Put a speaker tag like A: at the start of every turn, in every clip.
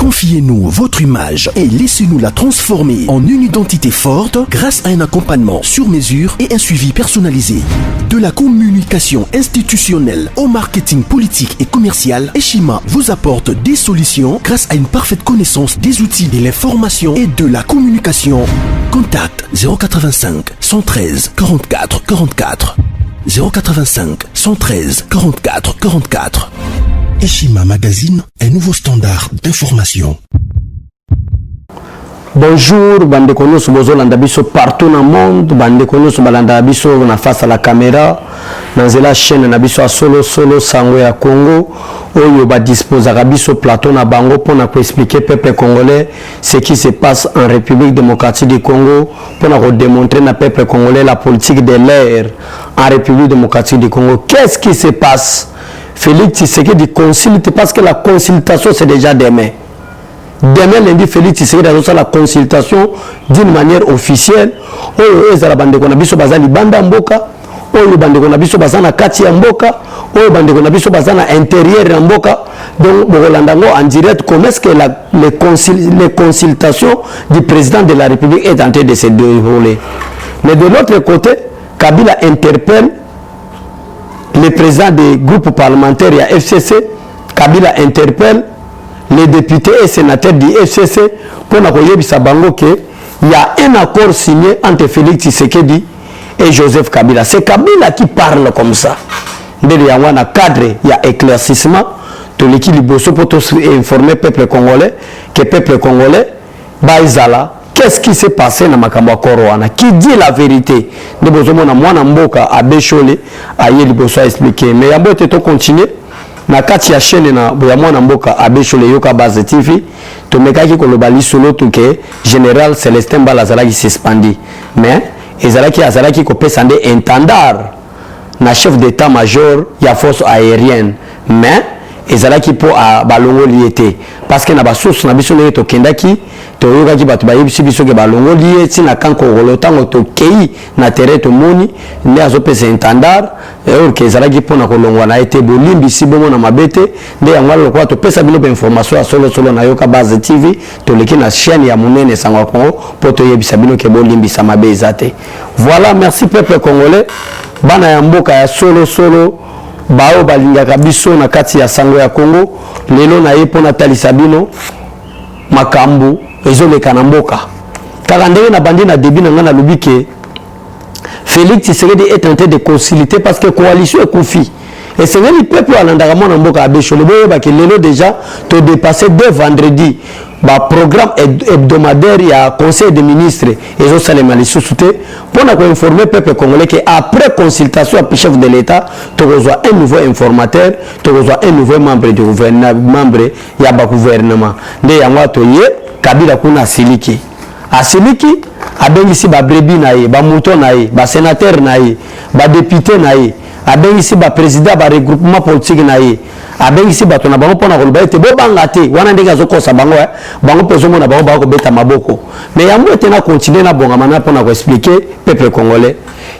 A: Confiez-nous votre image et laissez-nous la transformer en une identité forte grâce à un accompagnement sur mesure et un suivi personnalisé. De la communication institutionnelle au marketing politique et commercial, Eshima vous apporte des solutions grâce à une parfaite connaissance des outils de l'information et de la communication. Contact 085 113 44 44 085 113 44 44. Eshima Magazine, un nouveau standard d'information.
B: Bonjour, bande kono bozo landa biso partout dans le monde, bande kono balanda biso na face à la caméra, dans la chaîne na biso solo sango ya Congo, oyo ba dispose biso plateau na bango pour expliquer peuple congolais ce qui se passe en République démocratique du Congo, pour démontrer na peuple congolais la politique de l'air en République démocratique du Congo. Qu'est-ce qui se passe? Félix Tshisekedi consulte parce que la consultation c'est déjà demain. Demain lundi, Félix Tshisekedi a la consultation d'une manière officielle. Oyo ezala bandeko na biso bazali banda mboka, oyo bandeko na biso bazana kati ya mboka, oyo bandeko na biso bazana intérieur ya mboka. Donc bokolandango en direct comment est-ce que les consultations du président de la République est en train de se dérouler. Mais de l'autre côté, Kabila interpelle le président des groupes parlementaires à FCC. Kabila interpelle les députés et sénateurs du FCC pour qu'il y a un accord signé entre Félix Tshisekedi et Joseph Kabila. C'est Kabila qui parle comme ça. Il y a un cadre, il y a éclaircissement. Tout l'équipe pour informer le peuple congolais que le peuple congolais, Baïzala, qu'est-ce qui s'est passé dans Makambo Koroana? Qui dit la vérité? Nous avons mwana mboka à Bécholé, à Yeliboso expliquer. Mais il y a beau continuer. Na kati ya chaîne na mwana mboka à Bécholé yoka base TV, to mekaki ko lobali solo to ke général Célestin Balazala qui suspendi. Mais ezalaki azalaki ko pesande intendant na chef d'état-major ya force aérienne. Mais ezalaki po a balongo liete parce que na ba source na biso ne to kendaki to yokaki batu ba yebisi biso ke balongo liete na kanko rolotango to kei na terrain to moni ne azopesa intendant et que ezalaki po na kolongwa na été bolimbi si bomo na mabete nde yango lokwa to pesa bilo information solo na yoka base TV to leki na chaîne ya munene sangwa Congo po to yebisa bino ke bolimbi sa mabezate. Voilà, merci peuple congolais bana ya mboka ya solo bao balingaka biso na kati ya sango ya Congo lelo na ye pona talisa bino makambu ezoleka na mboka kaka ndenge na bandi na début na ngana lobike Félix Tshisekedi est tenté de consulter parce que coalition est confi et c'est le peuple alandaka mona mboka abesho le boye ba ke lelo déjà to dépasser dès vendredi ba programme hebdomadaire il y a conseil des ministres et autres salema les sous-soutés pour informer le peuple congolais que après consultation avec le chef de l'État tu reçois un nouveau informateur, tu reçois un nouveau membre du gouvernement, membre ya ba gouvernement nde yango to ye Kabila kuna siliki asiliki abengisi ba brebi na ye ba mouton na ye ba sénateur na ye ba député na ye abengisi ba président ba regroupement politique na ye abengisi bato na bango pona koloba ete bobanga te wana ndenge azokosa bango bango pezo mona bango ba ko beta maboko mais yambo ete na continuer na bonga mana pona ko expliquer peuple congolais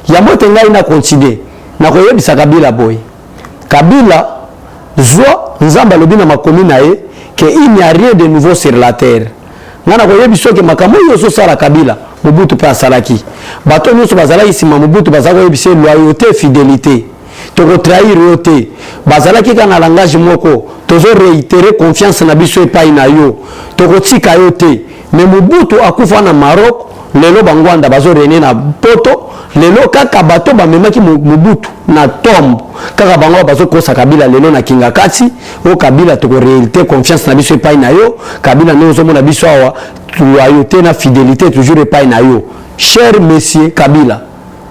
B: yambo ete ngai na continuer na ko yebisa Kabila boy Kabila zwa nzamba lobi na makomi na ye que il n'y a rien de nouveau sur la terre ngana ko yebiso ke makambo yoso sala Kabila Mobutu pa salaki bato nyonso bazalaki sima Mobutu bazako yebise loyauté fidélité to trahir yote bazalaki kana langage moko tozo réitérer confiance na biso epai na yo to kotika yote mais Mobutu akufa na Maroc lelo bangwanda bazo rene na poto lelo kaka bato bamemaki Mobutu na tombe kaka bango bazo kosa Kabila lelo na kinga kati o Kabila to réalité confiance na biso epai na yo Kabila ne ozo mona biso awa loyauté na fidélité toujours epai na yo cher monsieur Kabila.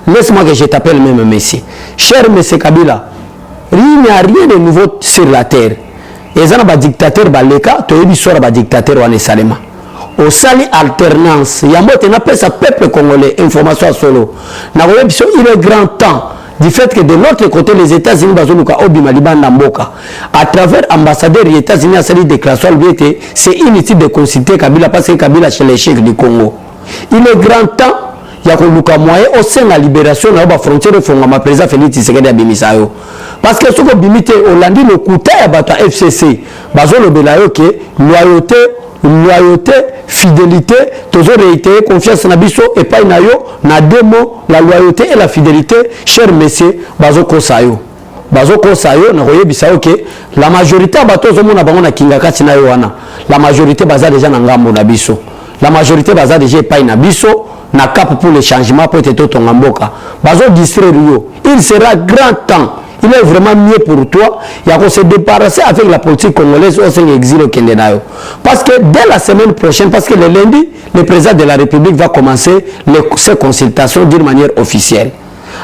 B: Laisse-moi que je t'appelle même Messi. Cher monsieur Kabila, il n'y a rien de nouveau sur la terre. Et ça, les dictateurs, tu as des dictateurs en Salema. Au sali alternance, il y a un peuple congolais, information solo. Il est grand temps du fait que de l'autre côté, les États-Unis, à travers l'ambassadeur des États-Unis, à cette déclaration, c'est inutile de consulter Kabila parce que Kabila c'est l'échec du Congo. Il est grand temps. ya koluka moyen au sein de la libération na ba frontière fongama président Félix Tshisekedi abimisa yo parce que soko bimité Hollandi le kuta ya bato FCC bazolobela yo ke loyauté fidélité toujours réitérer confiance na biso et pas na yo na deux mots la loyauté et la fidélité cher messieurs bazokosa yo na koyebisa yo ke la majorité bato zomona bango na kinga kati na yo wana la majorité baza déjà na ngambo na biso la majorité baza déjà pas na biso na cap pour le changement pour être tout en mboka bazo distraire yo il sera grand temps il est vraiment mieux pour toi il y a qu'on se débarrasser avec la politique congolaise au sein de l'exil au Kendenayo parce que dès la semaine prochaine parce que le lundi le président de la République va commencer ses consultations d'une manière officielle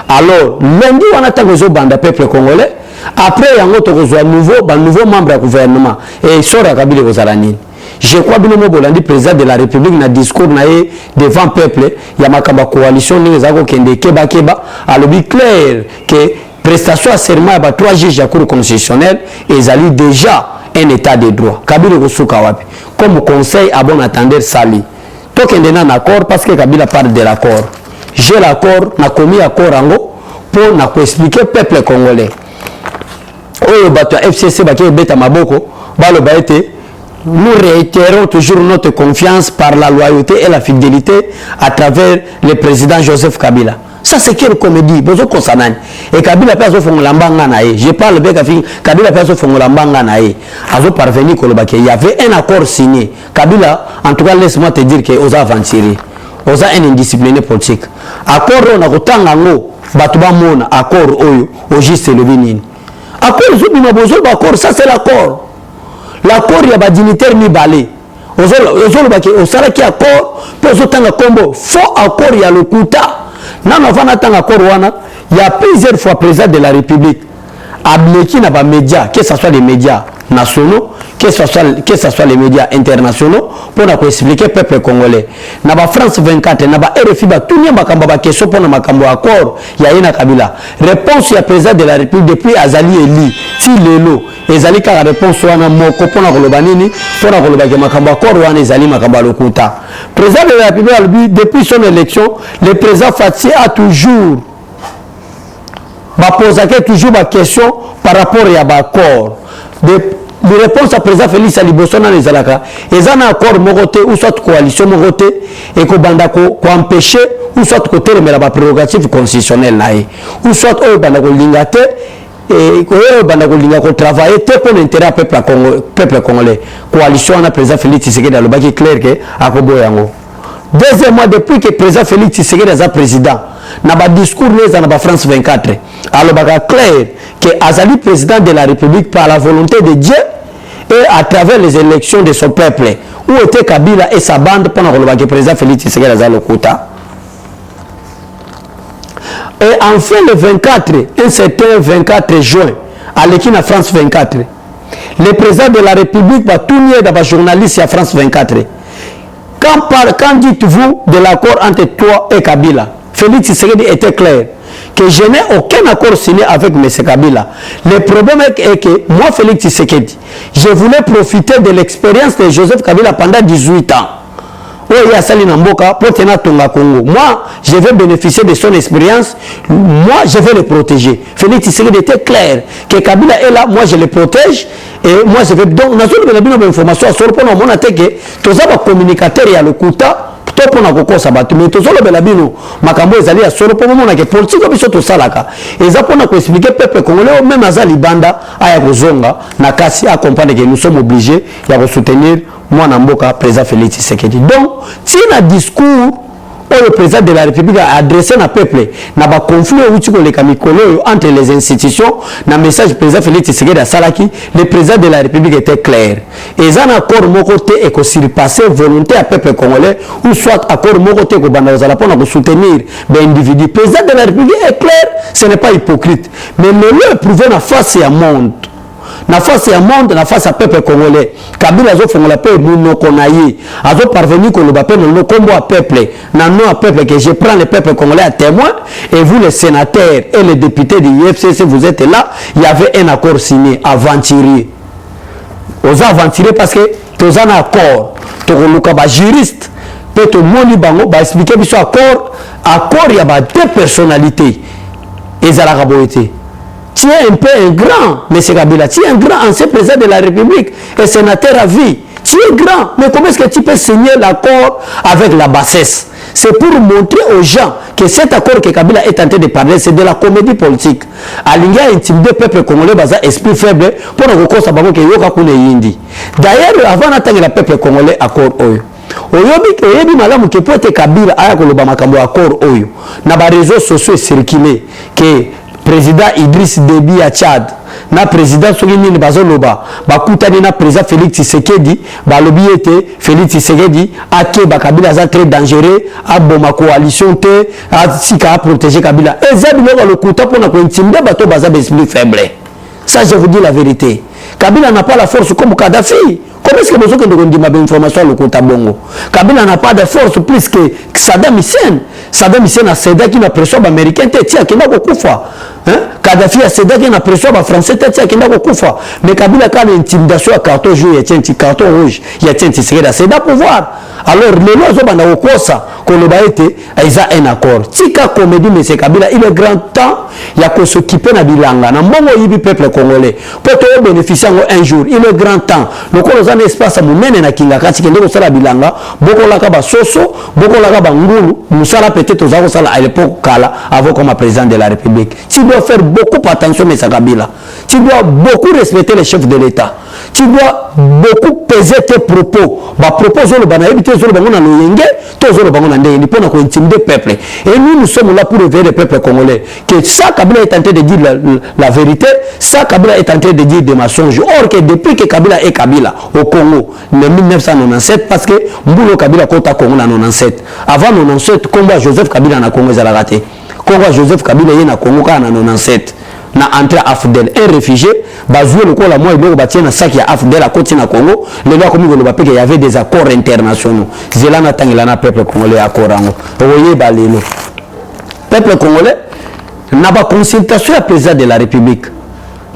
B: alors lundi on attend que banda peuple congolais après il y a un nouveau membre du gouvernement et sora kabile kozalani. Je crois que le président de la République na discours devant le peuple, il y a ma coalition qui keba alors bien clair que prestation à serment à 3 juges de la Cour constitutionnelle ils allaient déjà un état de droit. Kabila Kosuka wapi comme conseil à bon attendre sali. Toi qui est en accord parce que Kabila parle de l'accord. J'ai l'accord, n'a commis accord ango pour n'a expliquer au peuple congolais. Oh bato FCC baki beta maboko balo baete. Nous réitérons toujours notre confiance par la loyauté et la fidélité à travers le président Joseph Kabila. Ça c'est quelle comédie. Et Kabila peut faire l'ambanga nae. Je parle bien Kabila peut faire l'ambanga nae. Azo parvenu kolobake. Il y avait un accord signé. Kabila, en tout cas laisse-moi te dire que osa aventuré. Osa un indiscipliné politique. Accord on a kotanga ngo batuba mona accord oyo au juste le binini. Accord zobina bozo accord ça c'est l'accord. L'accord il y a des dignitaires mi-balés. Au salaire qui accord, puis au temps combo. Faux accord, il y a le quota. Non, il y a plusieurs fois président de la République. Ableki n'a pas médias, que ce soit les médias nationaux, que ce soit les médias internationaux, pour nous expliquer le peuple congolais. N'a pas France 24, n'a pas RFI, tout le monde a question pour nous accord. Il y a une Kabila. Réponse il y a président de la République depuis Azali Eli, Tilelo. Ezali ka réponse wana moko pour nous lobanini, pour nous lobaki makambo accord wana ezali makambo lokuta. Président de la République depuis son élection, le président Fatsi a toujours poser toujours ma question par rapport à l'accord. Les réponses à président Félix Aliboso dans les alaka. Ils ont un accord mogoté ou soit coalition mogoté et qu'on banda ko empêcher ou soit côté mais la prérogative constitutionnelle là ou soit au banda ko lingate et ko banda ko linga ko travailler pour l'intérêt peuple congolais. Coalition na président Félix Tshisekedi dans le baki clair que akobo yango. Deuxièmement, depuis que le président Félix Tshisekedi est président, dans le discours de France 24, alors c'est clair que Azali président de la République par la volonté de Dieu et à travers les élections de son peuple, où était Kabila et sa bande pendant que le président Félix Tshisekedi est le quota. Et enfin le 24, un certain 24 juin, à l'équipe de France 24, le président de la République va tourner dans les journalistes à France 24. Quand dites-vous de l'accord entre toi et Kabila? Félix Tshisekedi était clair que je n'ai aucun accord signé avec M. Kabila. Le problème est que moi, Félix Tshisekedi, je voulais profiter de l'expérience de Joseph Kabila pendant 18 ans. Moi, je vais bénéficier de son expérience. Moi, je vais le protéger. Félix Tshisekedi était clair que Kabila est là, moi je le protège. Et moi je vais donc, nous avons une information sur le point où on a dit que tous les communicateurs et le quota, pour nous avoir sabattu, mais tous les belabino, makambo ezali à sur le point où on a que politique biso to salaka. Et ça pour nous expliquer peuple congolais même azali banda aya kozonga na kasi accompagner que nous sommes obligés de soutenir moi Namboka président Félix Tshisekedi. Donc, si un discours où le président de la République a adressé au peuple, n'a pas conflit entre les institutions, dans le message du président Félix Tshisekedi à Salaki, le président de la République était clair. Et ils ont accord mon côté et que s'il passait volonté à peuple congolais, ou soit accord mon côté pour soutenir l'individu. Le président de la République est clair, ce n'est pas hypocrite. Mais le prouver en face à monde. Na face à monde, na face à peuple congolais. Kabila a fait la paix, nous connaissons. A parvenu que le peuple, nous combo à peuple, non à peuple, que je prends le peuple congolais à témoin, et vous les sénateurs et les députés du IFCC, vous êtes là, il y avait un accord signé, aventurier. Vous aventurier parce que tous un accord, tous les juristes, peut-être moni bango ba expliquer biso accord il y a deux personnalités ezalaka boyete. Tu es un peu un grand, M. Kabila, tu es un grand ancien président de la République et sénateur à vie. Tu es grand, mais comment est-ce que tu peux signer l'accord avec la bassesse? C'est pour montrer aux gens que cet accord que Kabila est tenté de parler, c'est de la comédie politique. Alinga a intimidé le peuple congolais, baza esprit faible, pour nous reconnaître que yoka kune yindi. D'ailleurs, avant d'attendre le peuple congolais accord oyo. Oyebi malamu ke pote Kabila aya koloba makambo accord oyo. Na ba réseaux sociaux circulé que président Idriss Déby à Tchad na président soki nini bazoloba bakutani na président Félix Tshisekedi balobi ete Félix Tshisekedi ake Kabila za très dangereux aboma coalition te asika a protéger Kabila eza biloko lokuta pona ko intimider bato baza esprit faible. Ça je vous dis la vérité. Kabila n'a pas la force comme Kadhafi. Comment est-ce que nous avons dit ma information au Kota Bongo? Kabila n'a pas de force plus que Saddam Hussein. Saddam Hussein a cédé qui n'a pression américain, tia qui n'a pas koufa. Kadhafi a cédé qui n'a pression français, tia qui n'a pas koufa. Mais Kabila quand l'intimidation à carton jaune, il y a un carton rouge, il y a un tigre, c'est d'un pouvoir. Alors les lois ont dans Okosa, qu'on le été, ils ont un accord. Tika comédie, mais c'est Kabila, il est grand temps, il y a qu'on s'occupe de Bilanga, na mongo yibi peuple congolais. Pour te bénéficier un jour, il est grand temps. Donc on a un espace à moumen na kinga kati kende ko sala Bilanga, boko la kaba soso, boko la kaba ngulu, musala peut-être aux avons sala à l'époque kala, avant comme président de la République. Tu dois faire beaucoup attention, mais c'est Kabila. Tu dois beaucoup respecter les chefs de l'État. Tu dois beaucoup peser tes propos. Bah propos sur le banana, sur le banana no yenge, sur le banana ndenge, pour nous intimider le peuple. Et nous sommes là pour réveiller le peuple congolais. Que ça Kabila est tenté de dire la vérité, ça Kabila est tenté de dire des mensonges. Or que depuis que Kabila est Kabila au Congo, en 1997, parce que Mboulo Kabila kota Congo en 1997. Avant 1997, combat Joseph Kabila na Congo ezala raté. Combat Joseph Kabila est na Congo en 1997. Na entré à Afdel, un réfugié, basé le coup la moi il bâti na sac ya Afdel à côté na Congo, les gars comme il y avait des accords internationaux. Zelana tangilana peuple congolais accord ango. Voyez balelo. Peuple congolais n'a pas consultation à président de la République.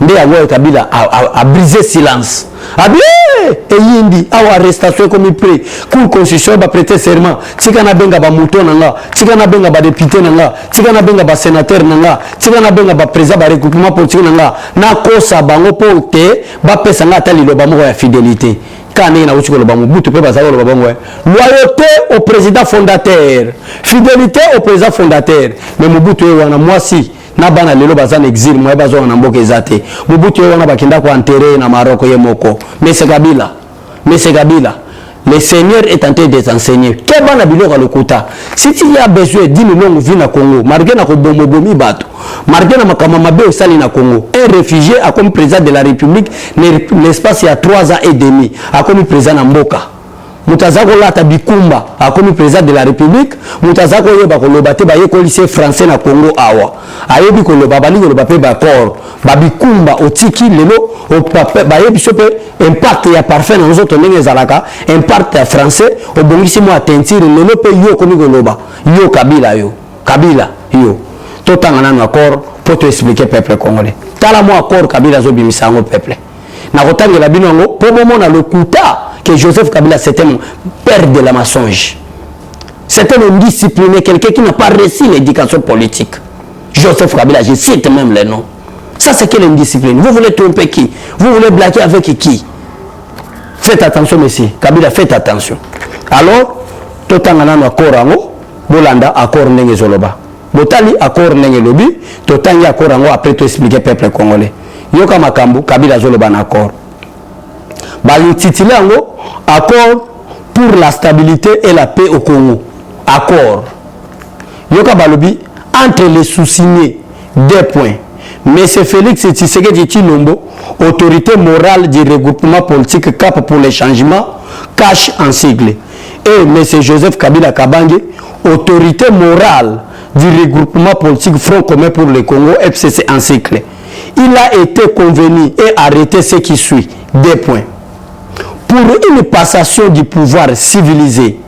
B: Ndé Awa Kabila a brisé silence. A bien et yindi awa arrestation comme il prie. Cour constitution va prêter serment. Tikana benga ba mouton nanga, tikana benga ba député nanga, tikana benga ba sénateur nanga, tikana benga ba président ba regroupement politique nanga. Na kosa bango porte ba pesa nga tali lo ba mo ya fidélité. Kane na uchi ko lo ba mo butu pe ba za lo ba bango. Loyauté au président fondateur, fidélité au président fondateur. Mais Mobutu wana moi si na bana lelo bazana exil moi bazo na mboka ezate Mobutu wana bakinda ko enterrer na Maroc yemoko mais c'est Kabila le Seigneur est en train de t'enseigner que bana biloko lokuta si tu as besoin d'une longue vie na Congo marqué na ko bomobomi bato marqué na makama mabe osali na Congo un réfugié a comme président de la République l'espace il y a 3 ans et demi a comme président na mboka Moutazako lata bikumba a comme président de la République Moutazako yeba koloba te ba ye lycée français na Congo awa ayebi koloba bali koloba pe ba corps ba bikumba otiki lelo o papa ba yebi sope impact ya parfait na nzoto ndenge zalaka impact ya français o bongisi mo atentire lelo pe yo komi koloba yo Kabila yo totanga na accord pour te expliquer peuple congolais tala mo accord Kabila zo bimisa ngo peuple na kotangela bino ngo po bomona le kuta que Joseph Kabila c'était mon père de la mensonge. C'était un indiscipliné, quelqu'un qui n'a pas reçu l'éducation politique. Joseph Kabila, je cite même les noms. Ça c'est quelle indiscipline? Vous voulez tromper qui? Vous voulez blaguer avec qui? Faites attention monsieur, Kabila faites attention. Alors, totangana no akorango, bolanda accord ndenge zoloba. Botali accord ndenge lobi, totangi akorango après tout expliquer peuple congolais. Yoka makambu, Kabila zoloba na accord. Balintitilango accord pour la stabilité et la paix au Congo. Accord. Yoka balobi entre les sous-signés des points. Mais c'est Félix Tshisekedi Tshilombo, autorité morale du regroupement politique Cap pour les changements, cache en sigle. Et M. Joseph Kabila Kabange, autorité morale du regroupement politique Front commun pour le Congo, FCC en sigle. Il a été convenu et arrêté ce qui suit. Des points. Pour une passation du pouvoir civilisé,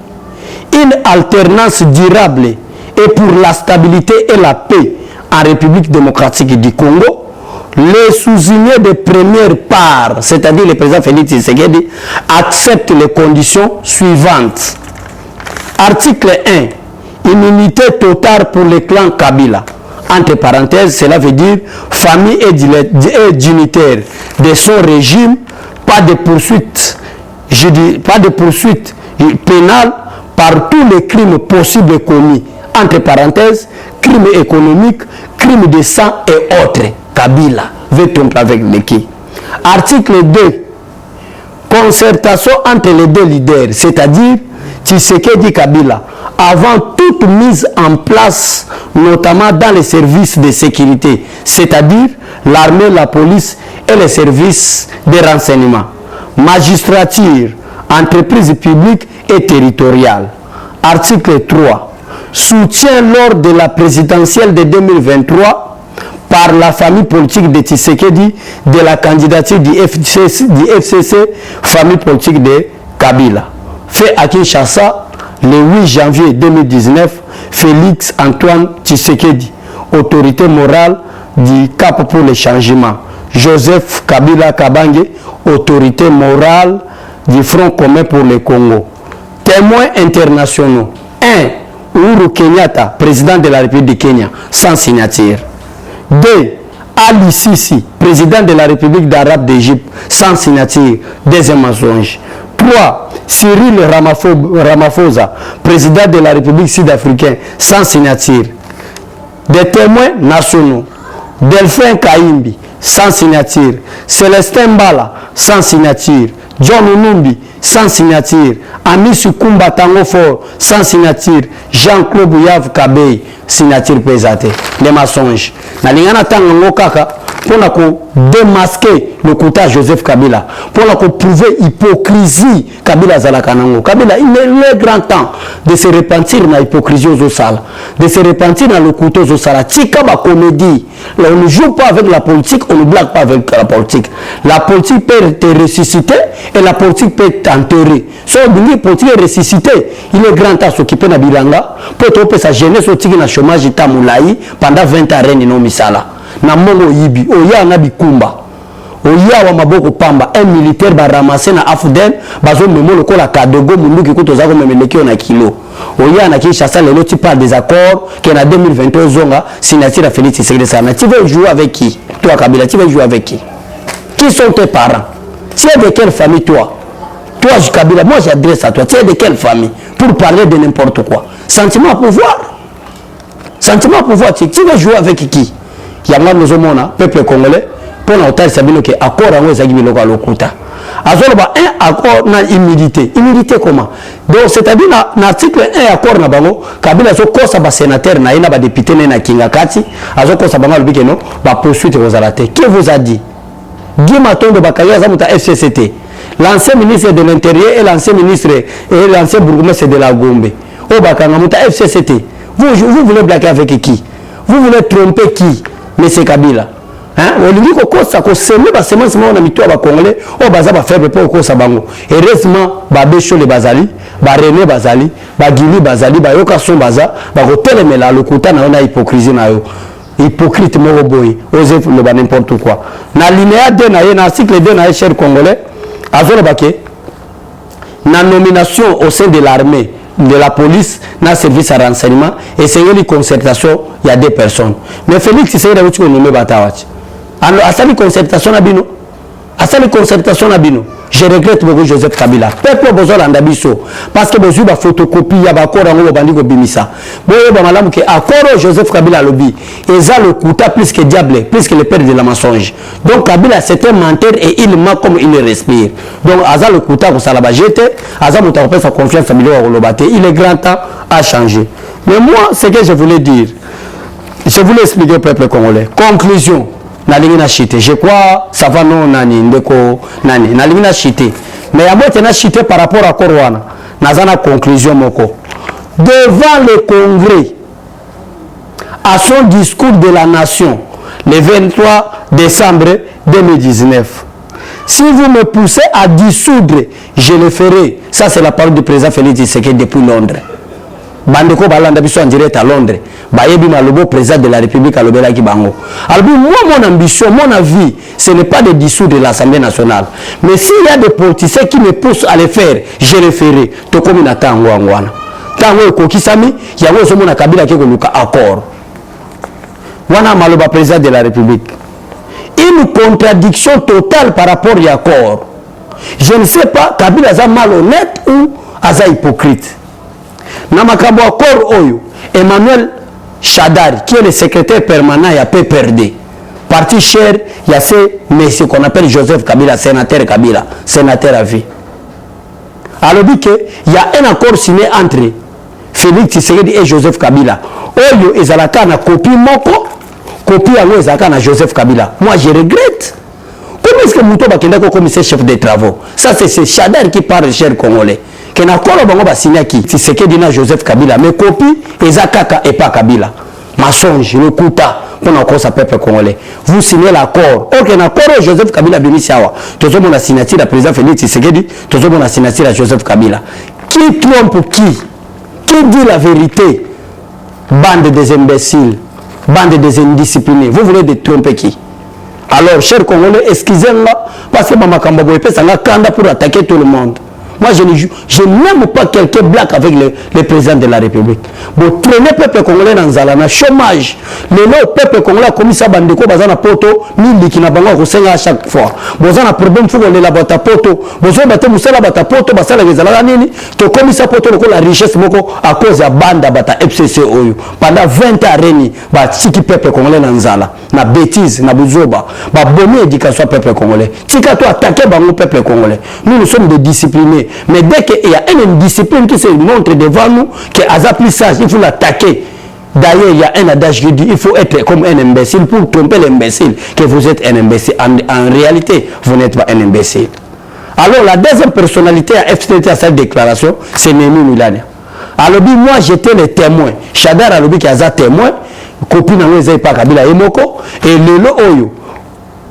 B: une alternance durable et pour la stabilité et la paix en République démocratique du Congo, les sous-signés de première part, c'est-à-dire le président Félix Tshisekedi, acceptent les conditions suivantes. Article 1, immunité totale pour le clan Kabila. Entre parenthèses, cela veut dire famille et dignitaire de son régime, pas de poursuite, pénale par tous les crimes possibles commis. Entre parenthèses, crimes économiques, crimes de sang et autres. Kabila veut tromper avec les qui. Article 2, concertation entre les deux leaders, c'est-à-dire Tshisekedi Kabila, avant toute mise en place, notamment dans les services de sécurité, c'est-à-dire l'armée, la police et les services de renseignement, magistrature, entreprises publiques et territoriales. Article 3, soutien lors de la présidentielle de 2023 par la famille politique de Tshisekedi de la candidature du FCC, famille politique de Kabila. Fait à Kinshasa le 8 janvier 2019, Félix Antoine Tshisekedi, autorité morale du Cap pour le changement. Joseph Kabila Kabange, autorité morale du Front commun pour le Congo. Témoins internationaux. 1. Uhuru Kenyatta, président de la République du Kenya, sans signature. 2. Ali Sisi, président de la République d'Arabe d'Égypte, sans signature. Deuxième mensonge. 3. Cyril Ramaphosa, président de la République sud-africaine, sans signature. Des témoins nationaux. Delphin Kaimbi, sans signature. Célestin Mbala, sans signature. John Numbi, sans signature. Amisu Kumba Tangofor, sans signature. Jean-Claude Bouyav Kabey, signature pesate. Les mensonges. Nalingana tango kaka pour démasquer le coup à Joseph Kabila, pour prouver l'hypocrisie Kabila Zalakanango. Kabila, il est le grand temps de se repentir dans l'hypocrisie aux Osala, de se repentir dans le couteau aux Osala. Tika ba comédie. Là, on ne joue pas avec la politique, on ne blague pas avec la politique. La politique peut te ressusciter et la politique peut t'enterrer. Si la politique est ressuscitée, il est grand temps de s'occuper de Bilanga pour trouver sa jeunesse au tigre na chômage Moulaï pendant 20 ans reine no misala. Na mongo yibi oya na bikumba oya wa maboko pamba un militaire ba ramasser na afudel bazo memo lokola kadogo munduki kutoza ko memeleki na kilo oya na Kinshasa lelo tu parles des accords que na 2023 zonga signature à Félix Tshisekedi sana. Tu veux jouer avec qui? Toi Kabila, tu veux jouer avec qui? Qui sont tes parents? Tu es de quelle famille toi? Toi Kabila, moi j'adresse à toi. Tu es de quelle famille? Pour parler de n'importe quoi. Sentiment à pouvoir. Sentiment à pouvoir, tu veux jouer avec qui? Yanga nozomona peuple congolais pour l'autel sabino que accord en ezaki biloko lokuta azoloba un accord na immunité comment donc c'est-à-dire na article 1 accord na bango Kabila zo kosa ba sénateur na ina ba député na kinga kati azo kosa bango lobike no ba poursuite aux alaté qui vous a dit Guy Matondo Bakaya zamuta FCCT l'ancien ministre de l'Intérieur et l'ancien ministre et l'ancien bourgmestre de la Gombe au Bakanga muta FCCT vous voulez blaguer avec qui? Vous voulez tromper qui? Monsieur Kabila, hein? On dit que ça que c'est même semence on a mis toi congolais, on baza ba faible pour que ça bango. Heureusement, ba Bécho le Bazali, ba René Bazali, ba Gili Bazali, ba Yoka son baza, ba hotel mais là le kota na on hypocrisie na yo. Hypocrite mo boy, oser le ba n'importe quoi. Na linéa 2 na article 2 na cher congolais, azolo baké. Na nomination au sein de l'armée, de la police, dans le service à renseignement, et c'est une concertation, il y a des personnes. Mais Félix, c'est ce que vous nommez Batawach. À cette concertation, je regrette beaucoup Joseph Kabila. Peuple besoin d'Andabiso. Parce que besoin de photocopie, il y a accord en Bandiko Bimisa. Bon, il y a accord Joseph Kabila lobby. Et ça, le coûta plus que diable, plus que le père de la mensonge. Donc Kabila, c'est un menteur et il ment comme il respire. Donc, Aza le coûta pour ça la jeté, Aza m'a fait sa confiance à Milou Rolobate. Il est grand temps à changer. Mais moi, ce que je voulais dire, je voulais expliquer au peuple congolais. Conclusion. Nalingina chité. Je crois ça va non nani ndeko nani nalingina chité. Mais à moi tena chité par rapport à Korwana. Nazana conclusion moko. Devant le Congrès à son discours de la nation le 23 décembre 2019. Si vous me poussez à dissoudre, je le ferai. Ça c'est la parole du président Félix Tshisekedi depuis Londres. Bandeko balanda biso en direct à Londres. Bayebi Malobo, président de la République à Lobela Kibango. Alors moi, mon ambition, mon avis, ce n'est pas de dissoudre l'Assemblée nationale. Mais s'il y a des politiciens qui me poussent à le faire, je le ferai. Tout comme il attend Ngwana. tango ekokisami yango ozomona Kabila ke koluka accord wana maloba président de la République. Une contradiction totale par rapport à l'accord. Je ne sais pas Kabila aza malhonnête ou aza hypocrite. Na makambo accord oyo Emmanuel Chadari qui est le secrétaire permanent ya PPRD parti cher il y a ce monsieur qu'on appelle Joseph Kabila, sénateur Kabila, sénateur à vie. Alors dit que il y a un accord signé entre Félix Tshisekedi et Joseph Kabila. Oyo ezalaka na copie moko, copie yango ezalaka na Joseph Kabila. Moi je regrette. Comment est-ce que Mouto Bakenda ko commissaire chef des travaux? Ça c'est Chadar qui parle cher congolais. Que na kolo bango ba signé ki Tshisekedi na Joseph Kabila, mais copie ezakaka et pas Kabila. Mensonge, le kuta pour na cause peuple congolais. Vous signez l'accord. OK, l'accord Joseph Kabila Bimisawa. Tous on a signé la président Félix Tshisekedi, tous on a signé la Joseph Kabila. Qui trompe qui? Qui dit la vérité? Bande des imbéciles, bande des indisciplinés. Vous voulez de tromper qui? Alors, chers Congolais, excusez-moi, parce que Mama Kambaboye fait ça pour attaquer tout le monde. Moi, je n'aime pas quelqu'un black avec le président de la République. Vous traînez le peuple congolais dans le chômage. Le peuple congolais a commis ça, bandeko, bazana poto, ni qui n'a pas à chaque fois. Vous avez un problème pour les labata poto. Vous avez un labata poto, basala les alanini, tu commis ça poto, la richesse à cause de la bande bata FCC. Pendant 20 ans, Réni, si qui peuple congolais dans Zala, na bêtise, na bouzoba, bonne éducation peuple congolais. Si tu attaques le peuple congolais, nous sommes des disciplinés. Mais dès qu'il y a une discipline qui se montre devant nous, que Aza plus sage, il faut l'attaquer. D'ailleurs, il y a un adage qui dit il faut être comme un imbécile pour tromper l'imbécile, que vous êtes un imbécile. En réalité, vous n'êtes pas un imbécile. Alors, la deuxième personnalité à FCT à cette déclaration, c'est Némi Moulania. Alors, moi, j'étais le témoin. Chadar Alobi qui a témoin, copine de nous, pas Kabila et Moko, et le Oyo.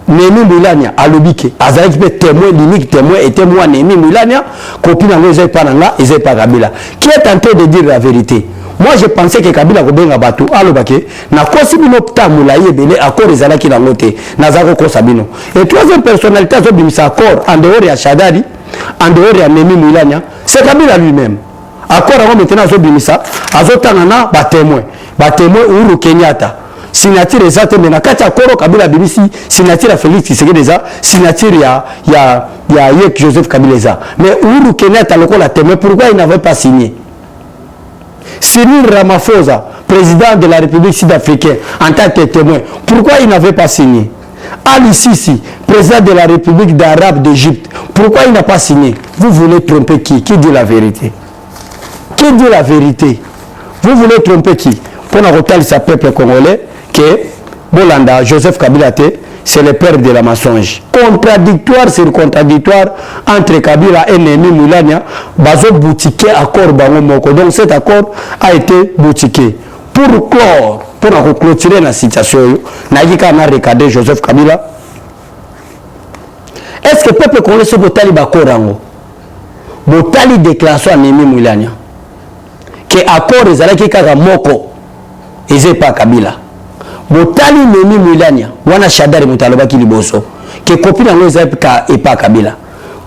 B: Némi Moulania alobike azali pe témoin l'unique témoin était moi Némi Moulania copine n'avait pas nanga ils pas Kabila qui est tenté de dire la vérité. Moi je pensais que Kabila ko benga batu alobake na kosi bino tamula yebele accord ezalaki na ngote nazako ko sabino. Et troisième personnalité zo bimisa accord en dehors ya Chadari en dehors ya Némi Moulania c'est Kabila lui-même. Accord avant maintenant zo bimisa azotana na ba témoin Uhuru Kenyatta signature exacte mais na kati akoro Kabila bibisi signature Félix Tshisekedi déjà signature ya Yek Joseph Kabila mais Uhuru Kenyatta lokola témoin pourquoi il n'avait pas signé? Cyril Ramaphosa président de la République sud-africaine en tant que témoin pourquoi il n'avait pas signé? Ali Sisi président de la République d'Arabe d'Égypte pourquoi il n'a pas signé? Vous voulez tromper qui? Qui dit la vérité? Qui dit la vérité? Vous voulez tromper qui? Pour la rotale sa peuple congolais que Bolanda, Joseph Kabila, c'est le père de la mensonge. Contradictoire sur contradictoire entre Kabila et Némi Moulania, bazo boutiqué accord bango moko. Donc cet accord a été boutiqué. Pour clore, pour clôturer la situation, Naïka n'a regardé Joseph Kabila. Est-ce que le peuple congolais se botali bakorango? Botali déclaration à Némi Moulania. Que accord les alaki kaka moko. Ils pas Kabila. Botali Némi Moulania, wana Chadari Moutalobaki liboso, que copine en nous et pas Kabila.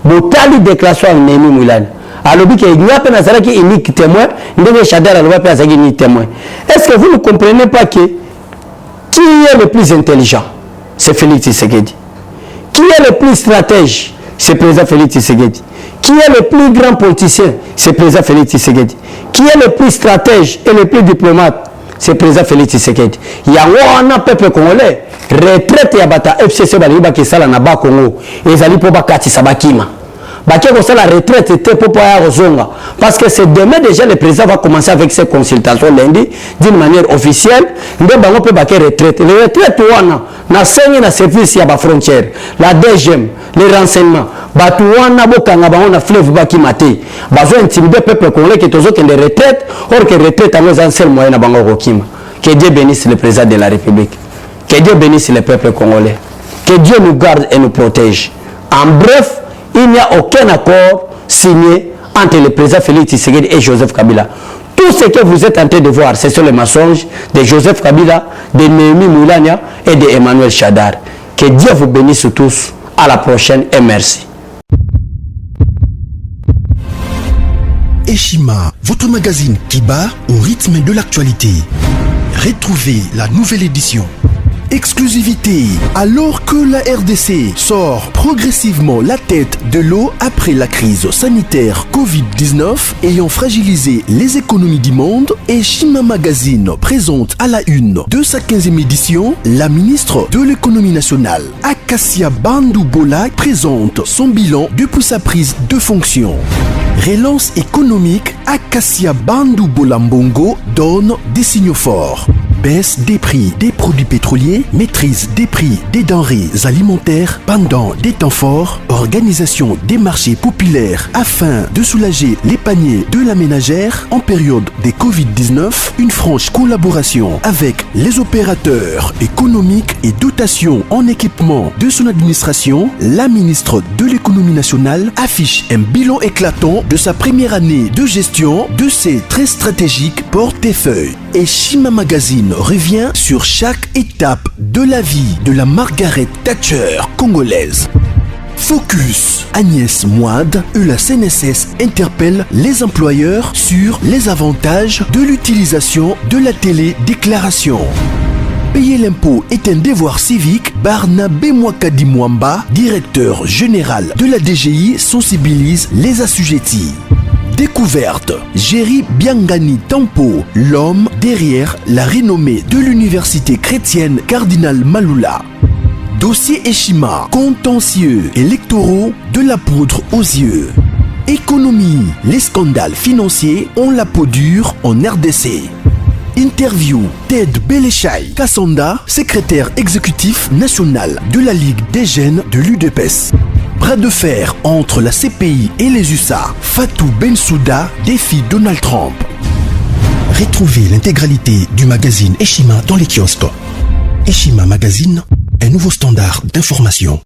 B: Botali déclaration à Némi Moulania. Alors, il n'y a pas de unique témoin, il y a Chadari unique témoin. Est-ce que vous ne comprenez pas que qui est le plus intelligent? C'est Félix Tshisekedi. Qui est le plus stratège? C'est le président Félix Tshisekedi. Qui est le plus grand politicien? C'est le président Félix Tshisekedi. Qui est le plus stratège et le plus diplomate? C'est le président Félix Tshisekedi. Il y a un peuple congolais. Retraite ya bata FCC baliba ki sala na ba Congo. Ezali po bakati sabakima. Baké ko sala retraite était pour pas rozonga parce que c'est demain déjà le président va commencer avec ses consultations lundi d'une manière officielle. Ndé bango pe baké retraite. Les retraites wana na sengi na service ya ba frontière. La DGM, les renseignements. Batu wana bokanga bango na fleuve bakimate. Bazo intimider peuple congolais qui tozo kende retraite or que retraite amo za seul moyen na bango kokima. Que Dieu bénisse le président de la République. Que Dieu bénisse le peuple congolais. Que Dieu nous garde et nous protège. En bref, il n'y a aucun accord signé entre le président Félix Tshisekedi et Joseph Kabila. Tout ce que vous êtes en train de voir, ce sont les mensonges de Joseph Kabila, de Némi Moulania et de Emmanuel Chadar. Que Dieu vous bénisse tous. À la prochaine et merci.
A: Eshima, votre magazine qui bat au rythme de l'actualité. Retrouvez la nouvelle édition. Exclusivité, alors que la RDC sort progressivement la tête de l'eau après la crise sanitaire Covid-19 ayant fragilisé les économies du monde, Eshima Magazine présente à la une de sa 15e édition la ministre de l'économie nationale, Acacia Bandou Bola, présente son bilan depuis sa prise de fonction. Relance économique, Acacia Bandou Bola Mbongo donne des signaux forts. Baisse des prix des produits pétroliers, maîtrise des prix des denrées alimentaires pendant des temps forts, organisation des marchés populaires afin de soulager les paniers de la ménagère en période de Covid-19, une franche collaboration avec les opérateurs économiques et dotation en équipement de son administration, la ministre de l'économie nationale affiche un bilan éclatant de sa première année de gestion de ses très stratégiques portefeuilles. Eshima Magazine revient sur chaque étape de la vie de la Margaret Thatcher congolaise. Focus, Agnès Moide et la CNSS interpellent les employeurs sur les avantages de l'utilisation de la télédéclaration. Payer l'impôt est un devoir civique. Barnabé Mwakadi Mwamba, directeur général de la DGI, sensibilise les assujettis. Découverte, Jerry Biangani Tampo, l'homme derrière la renommée de l'université chrétienne Cardinal Malula. Dossier Eshima, contentieux électoraux de la poudre aux yeux. Économie, les scandales financiers ont la peau dure en RDC. Interview, Ted Belechai Kassanda, secrétaire exécutif national de la Ligue des jeunes de l'UDPS. Bras de fer entre la CPI et les USA. Fatou Bensouda défie Donald Trump. Retrouvez l'intégralité du magazine Eshima dans les kiosques. Eshima Magazine, un nouveau standard d'information.